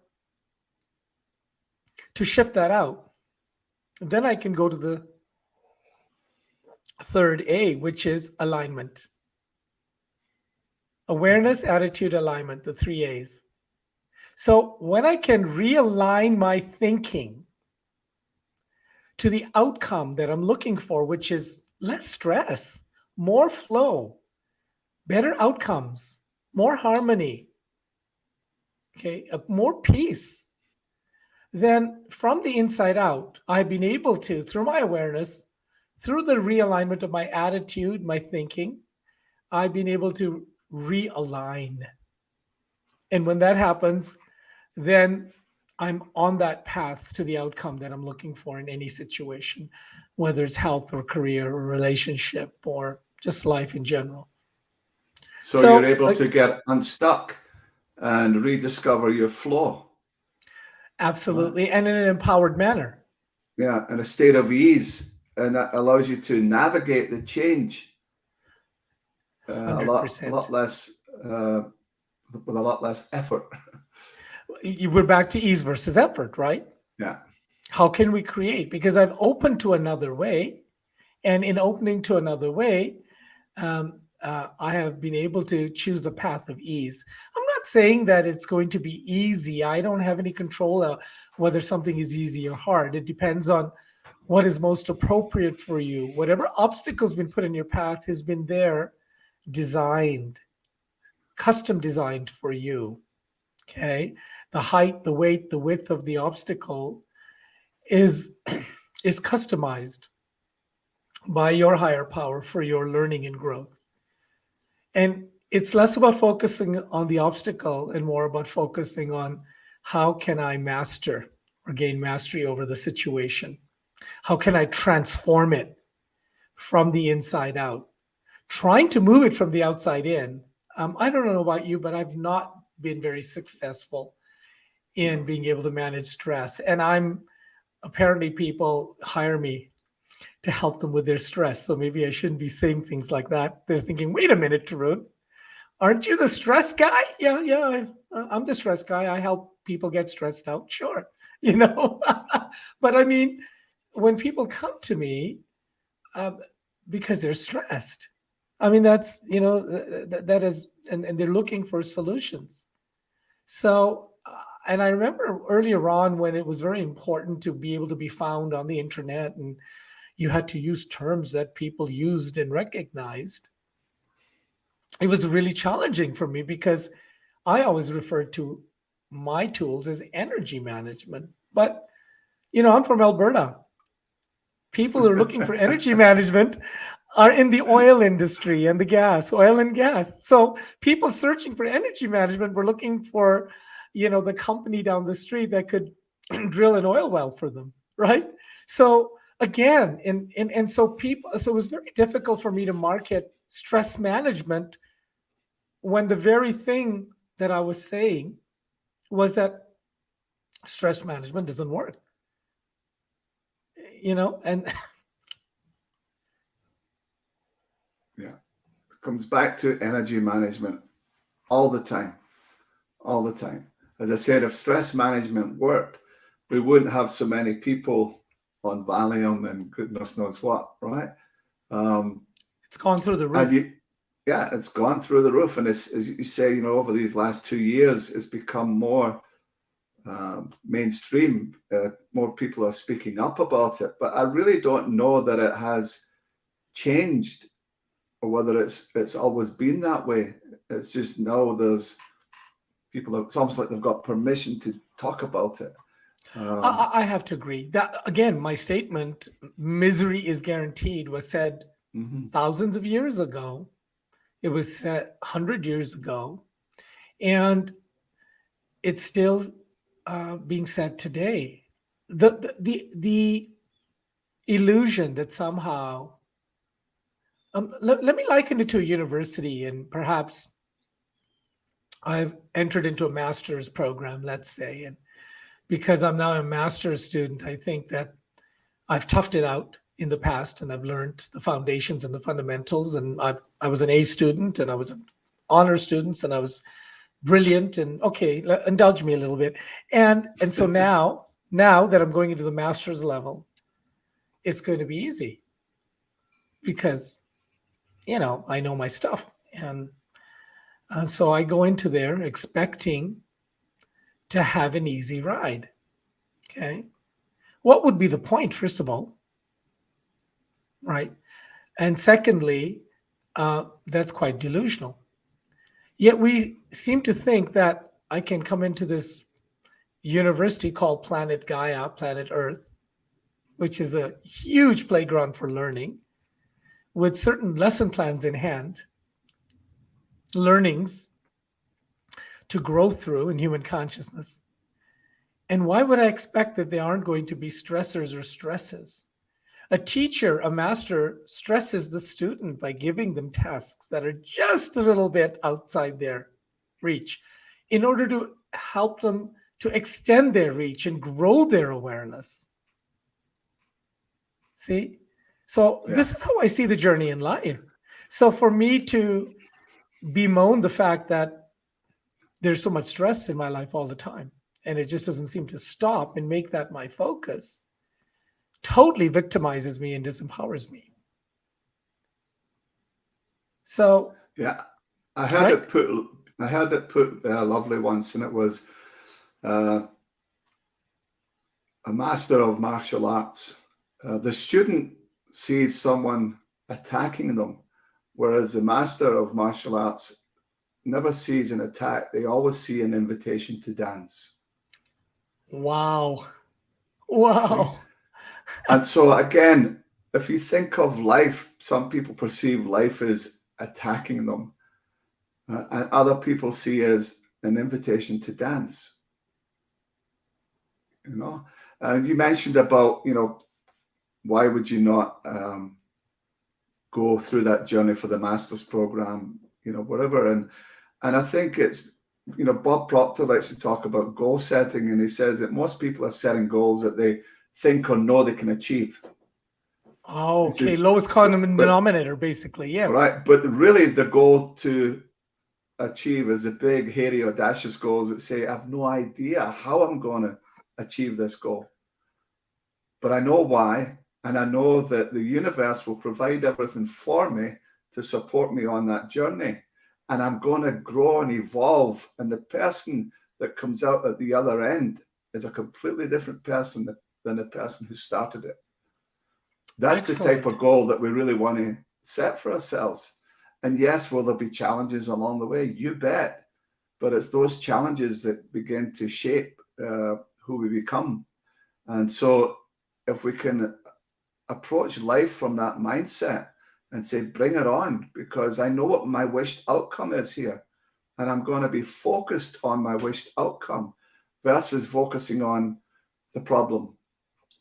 to shift that out, then I can go to the third A, which is alignment. Awareness, attitude, alignment, the three A's. So when I can realign my thinking to the outcome that I'm looking for, which is less stress, more flow, better outcomes, more harmony, okay, more peace, then from the inside out, I've been able to, through my awareness, through the realignment of my attitude, my thinking, I've been able to realign. And when that happens, then I'm on that path to the outcome that I'm looking for in any situation, whether it's health or career or relationship or just life in general. So you're So, able to get unstuck and rediscover your flow, right? absolutely, and in an empowered manner. Yeah, in a state of ease, and that allows you to navigate the change a lot 100%. less, with a lot less effort. We're back to ease versus effort, right? Yeah. How can we create? Because I've opened to another way. And in opening to another way, I have been able to choose the path of ease. I'm not saying that it's going to be easy. I don't have any control of whether something is easy or hard. It depends on what is most appropriate for you. Whatever obstacle's been put in your path has been there, designed, custom designed for you. Okay. The height, the weight, the width of the obstacle is is customized by your higher power for your learning and growth. And it's less about focusing on the obstacle and more about focusing on how can I master or gain mastery over the situation? How can I transform it from the inside out? Trying to move it from the outside in. I don't know about you, but I've not been very successful in No. being able to manage stress. And I'm apparently people hire me to help them with their stress. So maybe I shouldn't be saying things like that. They're thinking, wait a minute, Tarun, aren't you the stress guy? Yeah, yeah, I'm the stress guy. I help people get stressed out. Sure. You know, but I mean, when people come to me um, because they're stressed, I mean, that's, that is, and they're looking for solutions. So, and I remember earlier on when it was very important to be able to be found on the internet and you had to use terms that people used and recognized. It was really challenging for me because I always referred to my tools as energy management. But, I'm from Alberta. People who are looking for energy management are in the oil industry and the gas, oil and gas. So people searching for energy management were looking for, the company down the street that could drill an oil well for them, right? So again, and so so it was very difficult for me to market stress management when the very thing that I was saying was that stress management doesn't work, and Yeah. It comes back to energy management all the time, all the time. As I said, if stress management worked, we wouldn't have so many people on Valium and goodness knows what, right? Um, it's gone through the and roof. you, yeah, it's gone through the roof. And it's, as you say, over these last 2 years, it's become more mainstream. More people are speaking up about it, but I really don't know that it has changed, or whether it's always been that way. It's just now there's people. It's almost like they've got permission to talk about it. I have to agree that, again, my statement, misery is guaranteed, was said thousands of years ago. It was said 100 years ago, and it's still being said today. The illusion that somehow, let me liken it to a university, and perhaps I've entered into a master's program, let's say, and because I'm now a master's student, I think that I've toughed it out in the past, and I've learned the foundations and the fundamentals. And I was an A student, and I was an honor student, and I was brilliant. And okay, indulge me a little bit. And so now that I'm going into the master's level, it's going to be easy because I know my stuff, and so I go into there expecting to have an easy ride. Okay. What would be the point, first of all? Right. And secondly, that's quite delusional. Yet we seem to think that I can come into this university called Planet Gaia, Planet Earth, which is a huge playground for learning, with certain lesson plans in hand, learnings to grow through in human consciousness. And why would I expect that they aren't going to be stressors or stresses? A teacher, a master, stresses the student by giving them tasks that are just a little bit outside their reach in order to help them to extend their reach and grow their awareness. See? So this is how I see the journey in life. So for me to bemoan the fact that there's so much stress in my life all the time, and it just doesn't seem to stop, and make that my focus, totally victimizes me and disempowers me. So I had it put lovely once, and it was a master of martial arts. The student sees someone attacking them, whereas the master of martial arts never sees an attack. They always see an invitation to dance. Wow. See? And so again, if you think of life, some people perceive life as attacking them, and other people see as an invitation to dance. And you mentioned about, why would you not go through that journey for the master's program, whatever. And I think it's, Bob Proctor likes to talk about goal setting, and he says that most people are setting goals that they think or know they can achieve. Oh, okay. Lowest common denominator, basically. Yes. Right. But really the goal to achieve is a big, hairy, audacious goals that say, I have no idea how I'm going to achieve this goal, but I know why. And I know that the universe will provide everything for me to support me on that journey. And I'm going to grow and evolve. And the person that comes out at the other end is a completely different person than the person who started it. That's the type of goal that we really want to set for ourselves. And yes, will there be challenges along the way? You bet. But it's those challenges that begin to shape who we become. And so if we can approach life from that mindset and say, bring it on, because I know what my wished outcome is here. And I'm going to be focused on my wished outcome versus focusing on the problem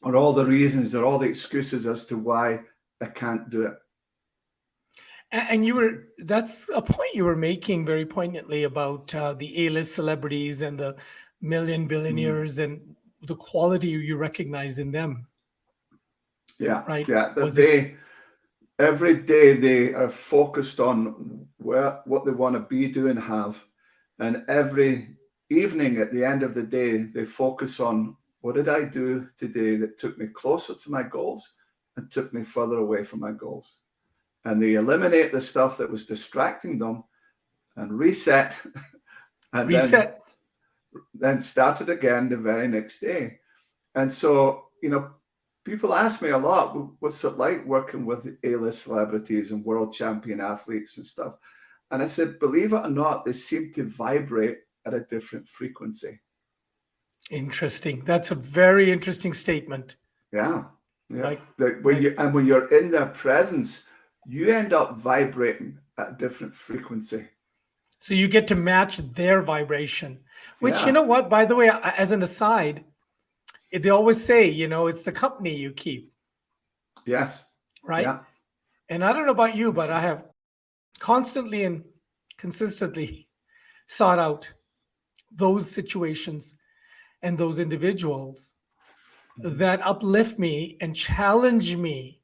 or all the reasons or all the excuses as to why I can't do it. And that's a point you were making very poignantly about the A-list celebrities and the billionaires and the quality you recognize in them. Yeah. Right. Yeah. Every day they are focused on what they want to be, do, and have. And every evening at the end of the day, they focus on, what did I do today that took me closer to my goals and took me further away from my goals? And they eliminate the stuff that was distracting them and reset. And then started again the very next day. And so, people ask me a lot, what's it like working with A-list celebrities and world champion athletes and stuff? And I said, believe it or not, they seem to vibrate at a different frequency. Interesting. That's a very interesting statement. Yeah. When you're in their presence, you end up vibrating at a different frequency. So you get to match their vibration, which, Yeah. you know what, by the way, as an aside, they always say, it's the company you keep. Yes. Right. Yeah. And I don't know about you, but I have constantly and consistently sought out those situations and those individuals that uplift me and challenge me.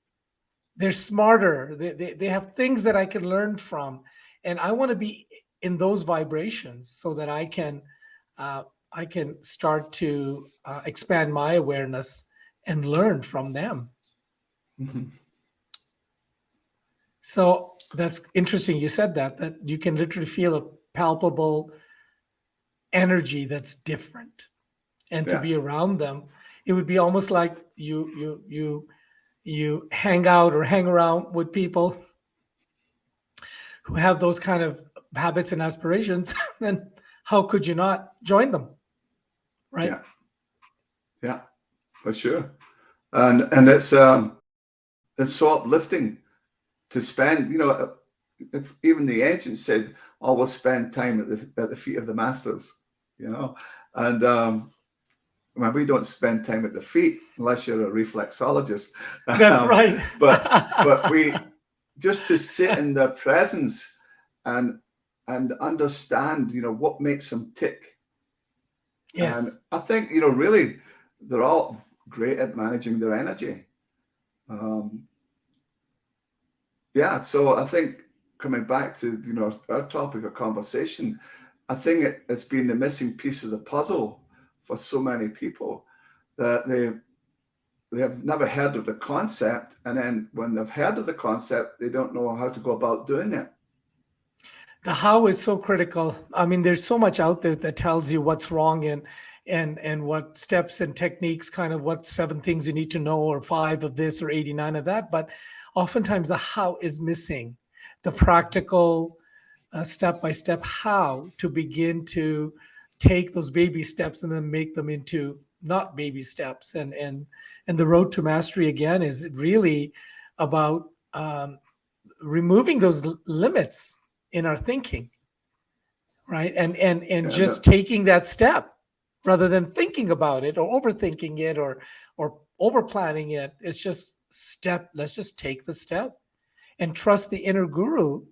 They're smarter. They have things that I can learn from. And I want to be in those vibrations so that I can start to expand my awareness and learn from them. Mm-hmm. So that's interesting. You said that you can literally feel a palpable energy that's different, and to be around them, it would be almost like you hang out or hang around with people who have those kind of habits and aspirations. Then how could you not join them? Right? Yeah, for sure. And it's so uplifting to spend, if even the ancients said, always spend time at the feet of the masters, and we don't spend time at the feet unless you're a reflexologist. That's right. but we just to sit in their presence and understand, what makes them tick. Yes. And I think, really, they're all great at managing their energy. So I think coming back to, our topic of conversation, I think it's been the missing piece of the puzzle for so many people that they have never heard of the concept. And then when they've heard of the concept, they don't know how to go about doing it. The how is so critical. I mean, there's so much out there that tells you what's wrong and what steps and techniques, kind of what 7 things you need to know, or 5 of this or 89 of that. But oftentimes the how is missing, the practical step-by-step how to begin to take those baby steps and then make them into not baby steps. And the road to mastery, again, is really about removing those limits in our thinking, right? And just taking that step rather than thinking about it or overthinking it or over planning it. It's just let's just take the step and trust the inner guru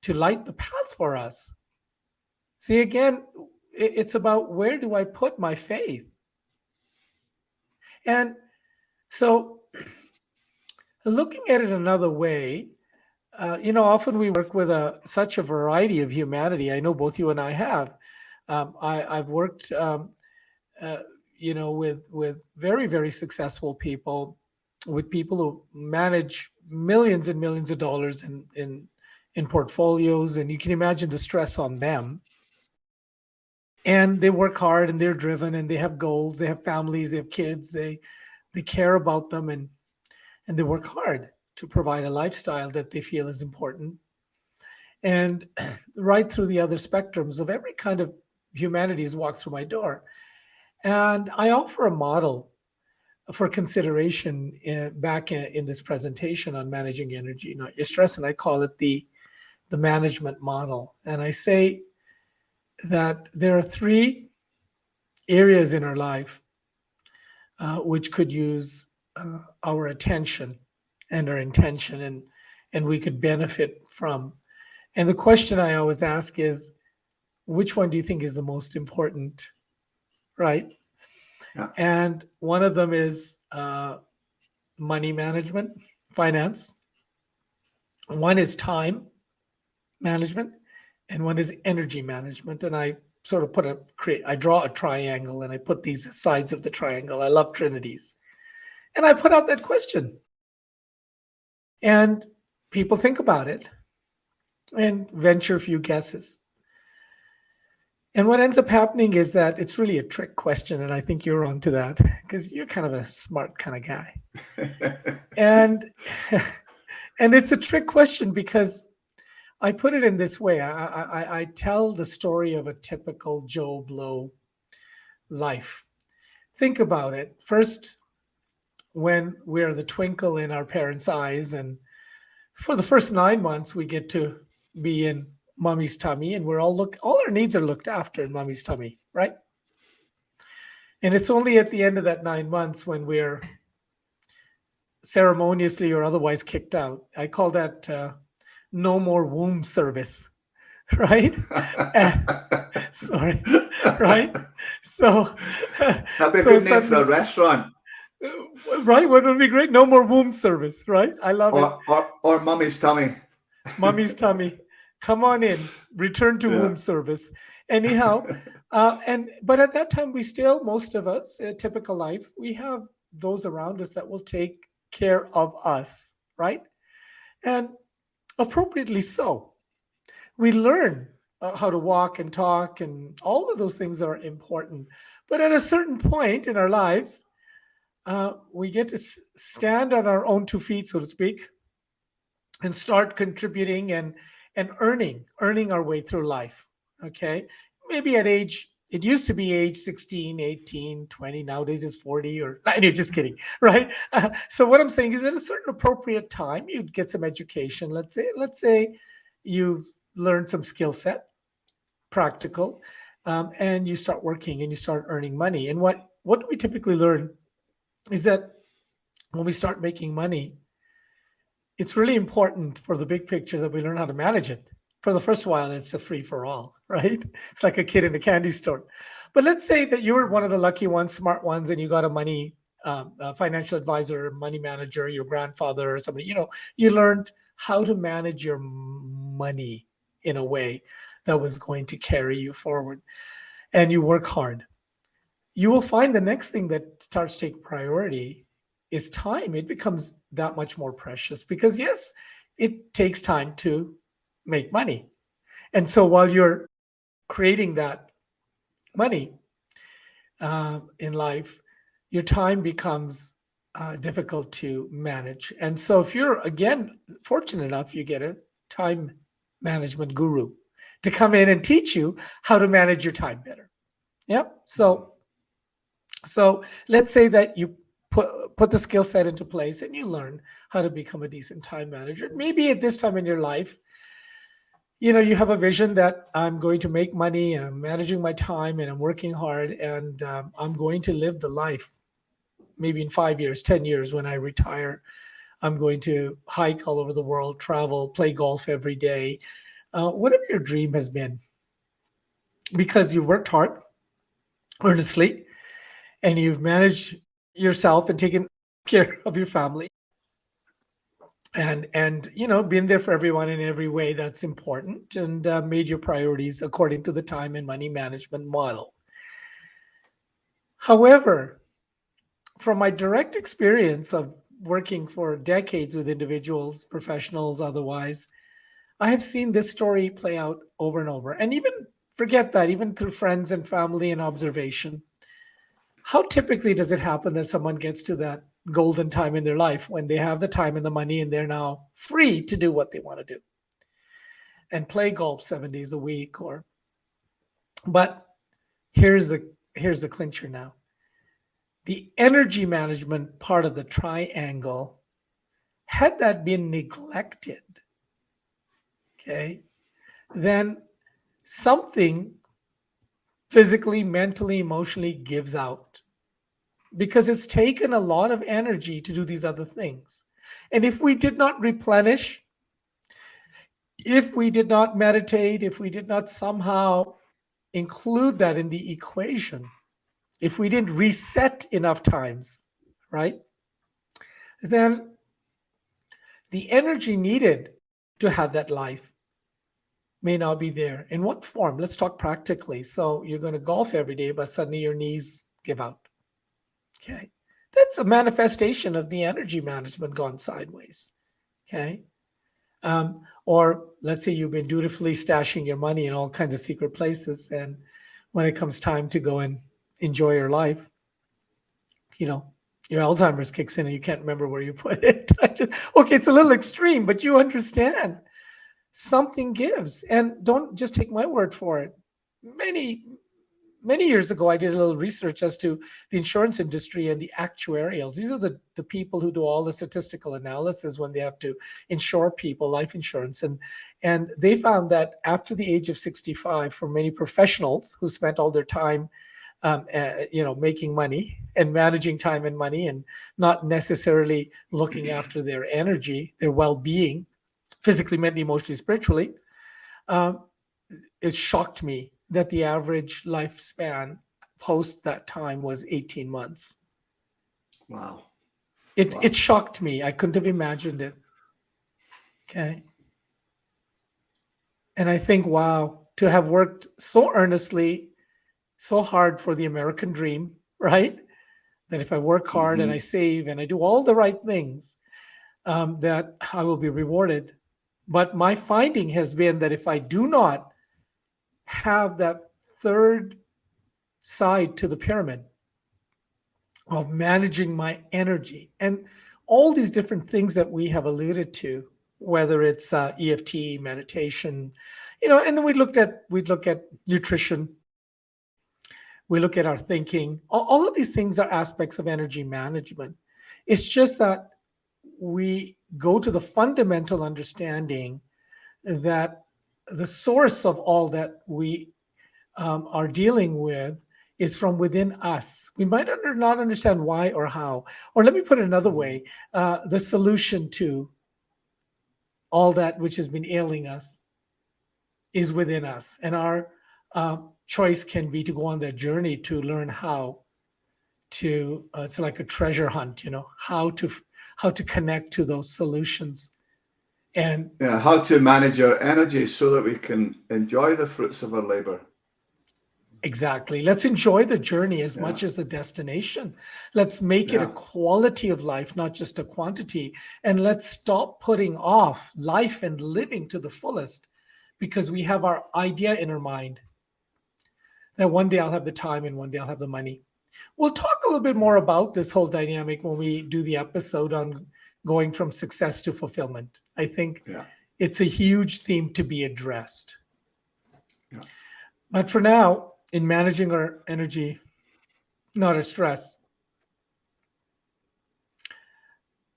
to light the path for us. See, again, it's about, where do I put my faith? And so looking at it another way, often we work with such a variety of humanity. I know both you and I have. I've worked, with very, very successful people, with people who manage millions and millions of dollars in portfolios, and you can imagine the stress on them. And they work hard, and they're driven, and they have goals, they have families, they have kids, they care about them, and they work hard to provide a lifestyle that they feel is important. And right through the other spectrums of every kind of humanity has walked through my door. And I offer a model for consideration back in this presentation on managing energy, not your stress, and I call it the management model. And I say that there are 3 areas in our life which could use our attention and our intention, and we could benefit from. And the question I always ask is, which one do you think is the most important, right? Yeah. And one of them is money management, finance. One is time management, and one is energy management. And I sort of I draw a triangle, and I put these sides of the triangle. I love trinities. And I put out that question. And people think about it and venture a few guesses. And what ends up happening is that it's really a trick question, and I think you're onto that because you're kind of a smart kind of guy. And and it's a trick question because I put it in this way. I tell the story of a typical Joe Blow life. Think about it. First, when we're the twinkle in our parents' eyes, and for the first 9 months, we get to be in mommy's tummy, and all our needs are looked after in mommy's tummy, right? And it's only at the end of that 9 months when we're ceremoniously or otherwise kicked out. I call that no more womb service, right? Sorry, right? So, That'd be a so good name for a restaurant. Right? Wouldn't it be great? No more womb service, right? I love it. Or mommy's tummy. Mommy's tummy. Come on in. Return to womb service. Anyhow, but at that time, most of us, a typical life, we have those around us that will take care of us, right? And appropriately so. We learn how to walk and talk, and all of those things are important. But at a certain point in our lives, we get to stand on our own 2 feet, so to speak, and start contributing and earning our way through life. Okay, maybe it used to be age 16, 18, 20. Nowadays is 40 or you're just kidding, right? So what I'm saying is at a certain appropriate time, you'd get some education. Let's say you've learned some skill set, practical, and you start working and you start earning money. And what do we typically learn is that when we start making money, it's really important for the big picture that we learn how to manage it. For the first while, it's a free for all, right? It's like a kid in a candy store. But let's say that you were one of the lucky ones, smart ones, and you got a financial advisor, money manager, your grandfather or somebody, you learned how to manage your money in a way that was going to carry you forward, and you work hard. You will find the next thing that starts to take priority is time. It becomes that much more precious because, yes, it takes time to make money. And so while you're creating that money in life, your time becomes difficult to manage. And so if you're, again, fortunate enough, you get a time management guru to come in and teach you how to manage your time better. Yep. So let's say that you put the skill set into place and you learn how to become a decent time manager. Maybe at this time in your life, you have a vision that I'm going to make money and I'm managing my time and I'm working hard and I'm going to live the life. Maybe in 5 years, 10 years when I retire, I'm going to hike all over the world, travel, play golf every day, whatever your dream has been. Because you've worked hard, earnestly, and you've managed yourself and taken care of your family and been there for everyone in every way that's important and made your priorities according to the time and money management model. However, from my direct experience of working for decades with individuals, professionals, otherwise, I have seen this story play out over and over. And even forget that, even through friends and family and observation, how typically does it happen that someone gets to that golden time in their life when they have the time and the money and they're now free to do what they want to do and play golf 7 days a week? But here's the clincher now. The energy management part of the triangle, had that been neglected, okay, then something physically, mentally, emotionally gives out because it's taken a lot of energy to do these other things. And if we did not replenish, if we did not meditate, if we did not somehow include that in the equation, if we didn't reset enough times, right, then the energy needed to have that life may not be there. In what form? Let's talk practically. So you're going to golf every day, but suddenly your knees give out. Okay. That's a manifestation of the energy management gone sideways. Okay. Or let's say you've been dutifully stashing your money in all kinds of secret places and when it comes time to go and enjoy your life, your Alzheimer's kicks in and you can't remember where you put it. Okay, it's a little extreme, but you understand. Something gives. And don't just take my word for it. Many years ago, I did a little research as to the insurance industry and the actuarials. These are the people who do all the statistical analysis when they have to insure people, life insurance. And they found that after the age of 65, for many professionals who spent all their time making money and managing time and money and not necessarily looking after their energy, their well-being, physically, mentally, emotionally, spiritually, it shocked me that the average lifespan post that time was 18 months. Wow. It shocked me. I couldn't have imagined it. Okay. And I think, wow, to have worked so earnestly, so hard for the American dream, right? That if I work hard and I save and I do all the right things, that I will be rewarded. But my finding has been that if I do not have that third side to the pyramid of managing my energy and all these different things that we have alluded to, whether it's EFT, meditation, and then we'd look at nutrition, we look at our thinking. All of these things are aspects of energy management. It's just that we go to the fundamental understanding that the source of all that we are dealing with is from within us. We might not understand why or how. Or let me put it another way, the solution to all that which has been ailing us is within us. And our choice can be to go on that journey to learn how to, it's like a treasure hunt, how to connect to those solutions. And how to manage our energy so that we can enjoy the fruits of our labor. Exactly. Let's enjoy the journey as much as the destination. Let's make it a quality of life, not just a quantity. And let's stop putting off life and living to the fullest because we have our idea in our mind that one day I'll have the time and one day I'll have the money. We'll talk a little bit more about this whole dynamic when we do the episode on going from success to fulfillment. I think it's a huge theme to be addressed. Yeah. But for now, in managing our energy, not our stress,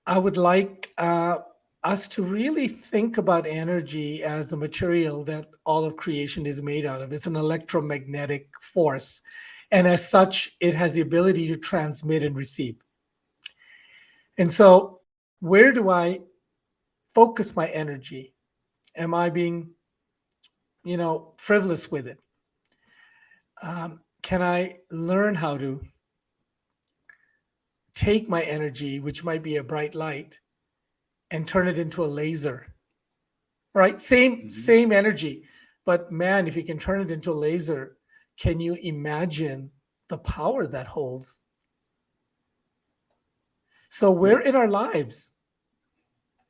I would like us to really think about energy as the material that all of creation is made out of. It's an electromagnetic force. And as such, it has the ability to transmit and receive. And so where do I focus my energy? Am I being, frivolous with it? Can I learn how to take my energy, which might be a bright light, and turn it into a laser? Right? Same energy. But man, if you can turn it into a laser, can you imagine the power that holds? So where in our lives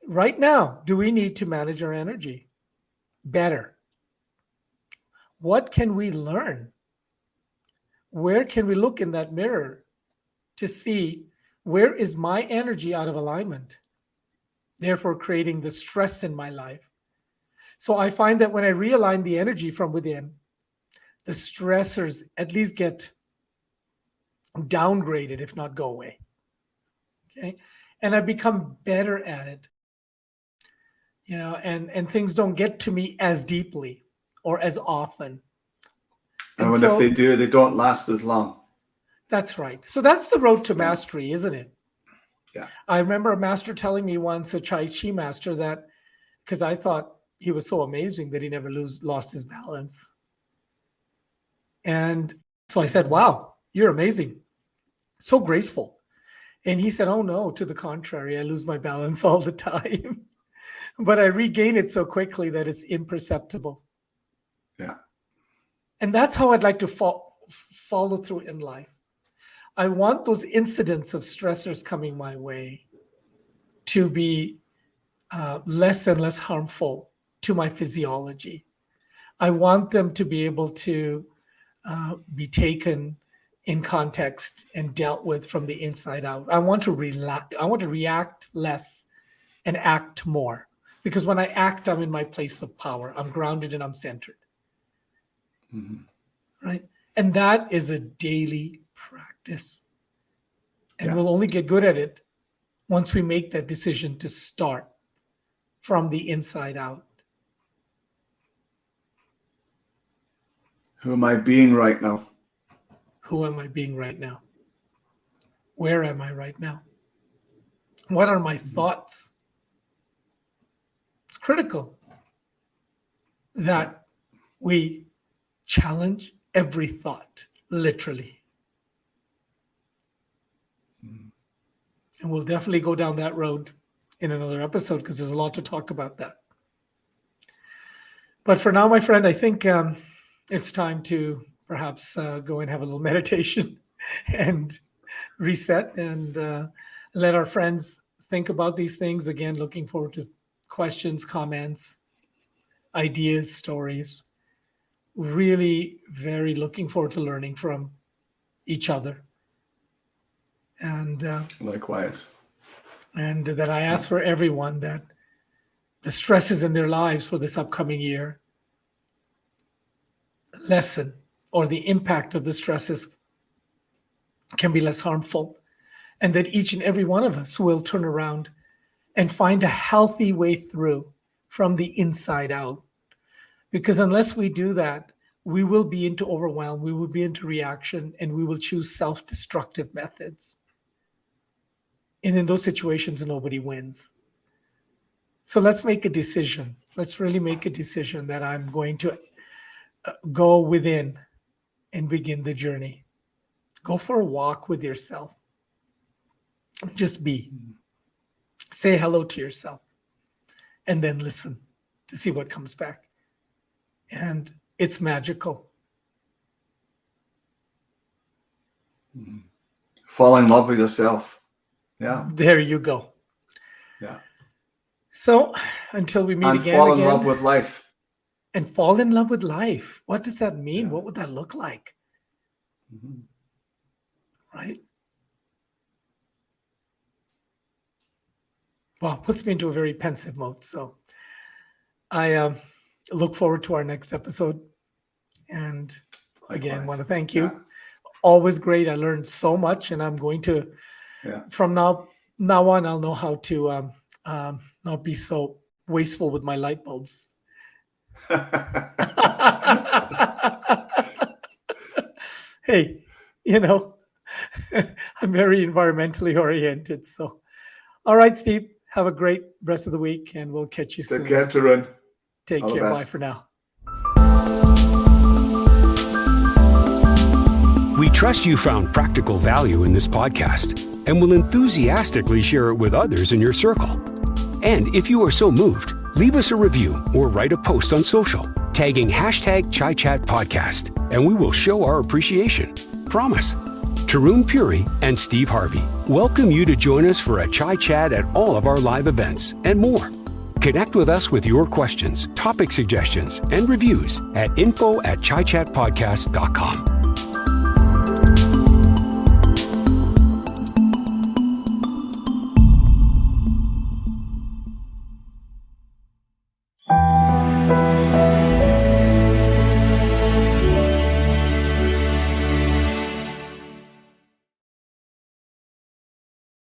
right now do we need to manage our energy better? What can we learn? Where can we look in that mirror to see where is my energy out of alignment, therefore creating the stress in my life? So I find that when I realign the energy from within, the stressors at least get downgraded, if not go away. Okay. And I become better at it, and things don't get to me as deeply or as often. And if they do, they don't last as long. That's right. So that's the road to mastery, isn't it? Yeah. I remember a master telling me once, a Tai Chi master, that because I thought he was so amazing that he never lost his balance. And so I said, wow, you're amazing. So graceful. And he said, oh no, to the contrary, I lose my balance all the time. But I regain it so quickly that it's imperceptible. Yeah. And that's how I'd like to follow through in life. I want those incidents of stressors coming my way to be less and less harmful to my physiology. I want them to be able to be taken in context and dealt with from the inside out. I want to relax. I want to react less and act more. Because when I act, I'm in my place of power. I'm grounded and I'm centered. Mhm. Right? And that is a daily practice. And Yeah. we'll only get good at it once we make that decision to start from the inside out. Who am I being right now? Who am I being right now? Where am I right now? What are my thoughts? It's critical that we challenge every thought, literally. And we'll definitely go down that road in another episode because there's a lot to talk about that. But for now, my friend, I think it's time to perhaps go and have a little meditation and reset and let our friends think about these things. Again, looking forward to questions, comments, ideas, stories. Really very looking forward to learning from each other. And Likewise. and that I ask for everyone that the stresses in their lives for this upcoming year lessen, or the impact of the stresses can be less harmful, and that each and every one of us will turn around and find a healthy way through from the inside out. Because unless we do that, we will be into overwhelm, we will be into reaction, and we will choose self-destructive methods. And in those situations, nobody wins. So let's make a decision. Let's really make a decision that I'm going to go within and begin the journey. Go for a walk with yourself. Just be. Say hello to yourself. And then listen to see what comes back. And it's magical. Fall in love with yourself. Yeah. There you go. Yeah. So until we meet And again. fall in love with life. And fall in love with life. What does that mean? Yeah. What would that look like? Mhm. Right? Well, puts me into a very pensive mode. So I look forward to our next episode. And again, Likewise. want to thank you. Yeah. Always great. I learned so much, and I'm going to, Yeah. from now on, I'll know how to not be so wasteful with my light bulbs. Hey, I'm very environmentally oriented. So, all right, Steve, have a great rest of the week, and we'll catch you soon. Take care, Taron. Take All the care. Bye best. for now. We trust you found practical value in this podcast and will enthusiastically share it with others in your circle. And if you are so moved, leave us a review or write a post on social, tagging #ChaiChatPodcast, and we will show our appreciation. Promise. Taron Puri and Steve Harvey welcome you to join us for a Chai Chat at all of our live events and more. Connect with us with your questions, topic suggestions, and reviews at info@chaichatpodcast.com.